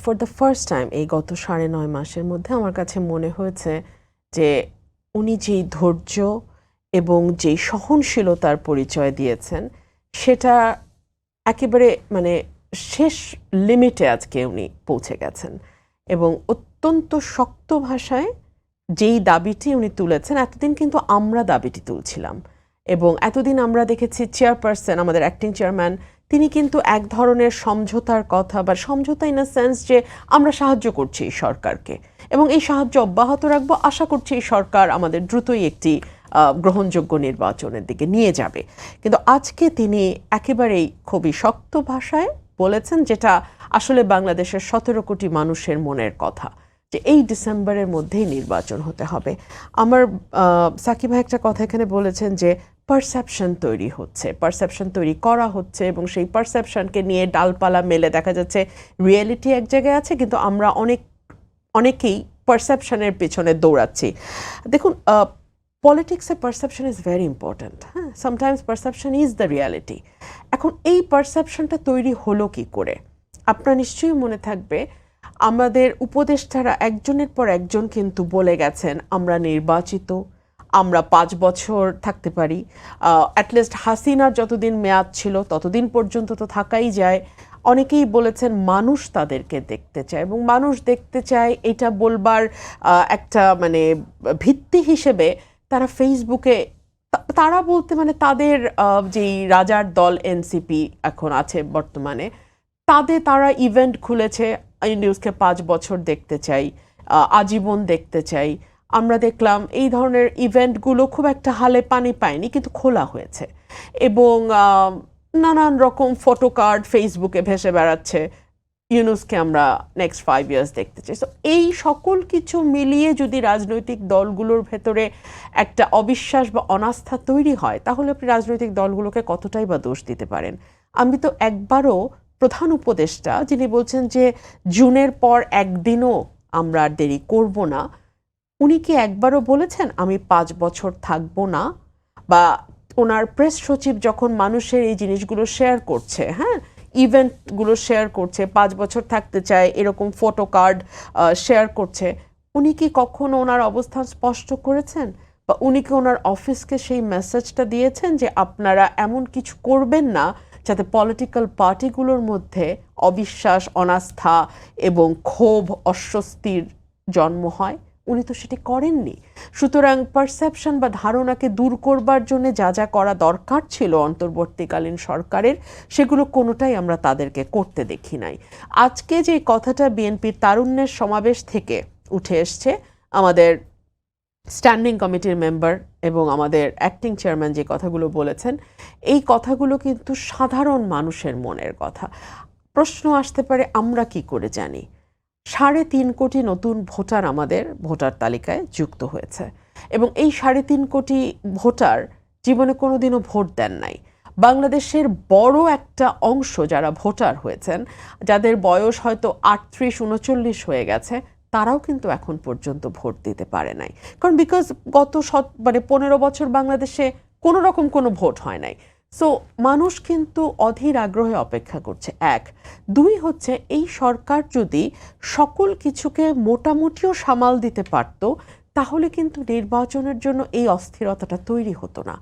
For the first time এই গত ৯.৫ মাসের মধ্যে আমার কাছে মনে হয়েছে যে উনি যেই ধৈর্য এবং যেই সহনশীলতার পরিচয় দিয়েছেন সেটা একেবারে মানে শেষ লিমিটে আজকে উনি পৌঁছে গেছেন এবং অত্যন্ত শক্ত ভাষায় যেই দাবিটি উনি তুলেছেন, এতদিন কিন্তু আমরা দাবিটি তুলছিলাম এবং এতদিন আমরা দেখেছি চেয়ারপারসন, আমাদের অ্যাক্টিং চেয়ারম্যান, তিনি কিন্তু এক ধরনের সমঝোতার কথা বা সমঝোতা ইন আ সেন্স যে আমরা সাহায্য করছি এই সরকারকে এবং এই সাহায্য অব্যাহত রাখবো, আশা করছি এই সরকার আমাদের দ্রুতই একটি গ্রহণযোগ্য নির্বাচনের দিকে নিয়ে যাবে। কিন্তু আজকে তিনি একেবারেই খুবই শক্ত ভাষায় বলেছেন, যেটা আসলে বাংলাদেশের ১৭ কোটি মানুষের মনের কথা, যে এই ডিসেম্বরের মধ্যেই নির্বাচন হতে হবে। আমার সাকিব ভাই একটা কথা এখানে বলেছেন যে পারসেপশন তৈরি হচ্ছে, পারসেপশন তৈরি করা হচ্ছে এবং সেই পারসেপশনকে নিয়ে ডালপালা মেলে দেখা যাচ্ছে রিয়েলিটি এক জায়গায় আছে, কিন্তু আমরা অনেকেই পারসেপশনের পেছনে দৌড়াচ্ছি। দেখুন, পলিটিক্সে পারসেপশন ইজ ভেরি ইম্পর্ট্যান্ট। হ্যাঁ, sometimes perception is the reality. এখন এই পারসেপশনটা তৈরি হলো কি করে? আপনার নিশ্চয়ই মনে থাকবে আমাদের উপদেষ্টারা একজনের পর একজন কিন্তু বলে গেছেন আমরা নির্বাচিত, আমরা ৫ বছর থাকতে পারি, অ্যাটলিস্ট হাসিনার যতদিন মেয়াদ ছিল ততদিন পর্যন্ত তো থাকাই যায়। অনেকেই বলেছেন মানুষ তাদেরকে দেখতে চায় এবং মানুষ দেখতে চায় এটা বলবার একটা মানে ভিত্তি হিসেবে তারা ফেসবুকে, তারা বলতে মানে তাদের যেই রাজার দল এনসিপি এখন আছে বর্তমানে, তারা ইভেন্ট খুলেছে, নিউজকে ৫ বছর দেখতে চাই, আজীবন দেখতে চাই। আমরা দেখলাম এই ধরনের ইভেন্টগুলো খুব একটা হালে পানি পায়নি, কিন্তু খোলা হয়েছে এবং নানান রকম ফটো কার্ড ফেসবুকে ভেসে বেড়াচ্ছে, ইউনুসকে আমরা নেক্সট 5 ইয়ার্স দেখতে চাই। তো এই সকল কিছু মিলিয়ে যদি রাজনৈতিক দলগুলোর ভেতরে একটা অবিশ্বাস বা অনাস্থা তৈরি হয়, তাহলে আপনি রাজনৈতিক দলগুলোকে কতটাই বা দোষ দিতে পারেন? আমি তো একবারও প্রধান উপদেষ্টা যিনি বলছেন যে জুনের পর একদিনও আমরা আর দেরি করব না, উনি কি একবারও বলেছেন আমি ৫ বছর থাকবো না? বা ওনার প্রেস সচিব যখন মানুষের এই জিনিসগুলো শেয়ার করছে, হ্যাঁ, ইভেন্টগুলো শেয়ার করছে, ৫ বছর থাকতে চায় এরকম ফটো কার্ড শেয়ার করছে, উনি কি কখনো ওনার অবস্থান স্পষ্ট করেছেন? বা উনি কি ওনার অফিসকে সেই মেসেজটা দিয়েছেন যে আপনারা এমন কিছু করবেন না যাতে পলিটিক্যাল পার্টিগুলোর মধ্যে অবিশ্বাস, অনাস্থা এবং ক্ষোভ, অস্বস্তির জন্ম হয়? উনি তো সেটি করেননি। সুতরাং পারসেপশন বা ধারণাকে দূর করবার জন্য যা যা করা দরকার ছিল অন্তর্বর্তীকালীন সরকারের, সেগুলো কোনোটাই আমরা তাদেরকে করতে দেখি নাই। আজকে যে কথাটা বিএনপির তারুণ্যের সমাবেশ থেকে উঠে এসছে, আমাদের স্ট্যান্ডিং কমিটির মেম্বার এবং আমাদের অ্যাক্টিং চেয়ারম্যান যে কথাগুলো বলেছেন, এই কথাগুলো কিন্তু সাধারণ মানুষের মনের কথা। প্রশ্ন আসতে পারে আমরা কি করে জানি? ৩.৫ কোটি নতুন ভোটার আমাদের ভোটার তালিকায় যুক্ত হয়েছে এবং এই ৩.৫ কোটি ভোটার জীবনে কোনোদিনও ভোট দেন নাই। বাংলাদেশের বড় একটা অংশ যারা ভোটার হয়েছেন, যাদের বয়স হয়তো ৩৮-৩৯ হয়ে গেছে, তারাও কিন্তু এখন পর্যন্ত ভোট দিতে পারে নাই। কারণ বিকজ গত ১৫ বছর বাংলাদেশে কোনো রকম কোনো ভোট হয় নাই। সো মানুষ কিন্তু অধীর আগ্রহে অপেক্ষা করছে, ১। ২ হচ্ছে এই সরকার যদি সকল কিছুকে মোটামুটিও সামাল দিতে পারত, তাহলে কিন্তু নির্বাচনের জন্য এই অস্থিরতাটা তৈরি হতো না।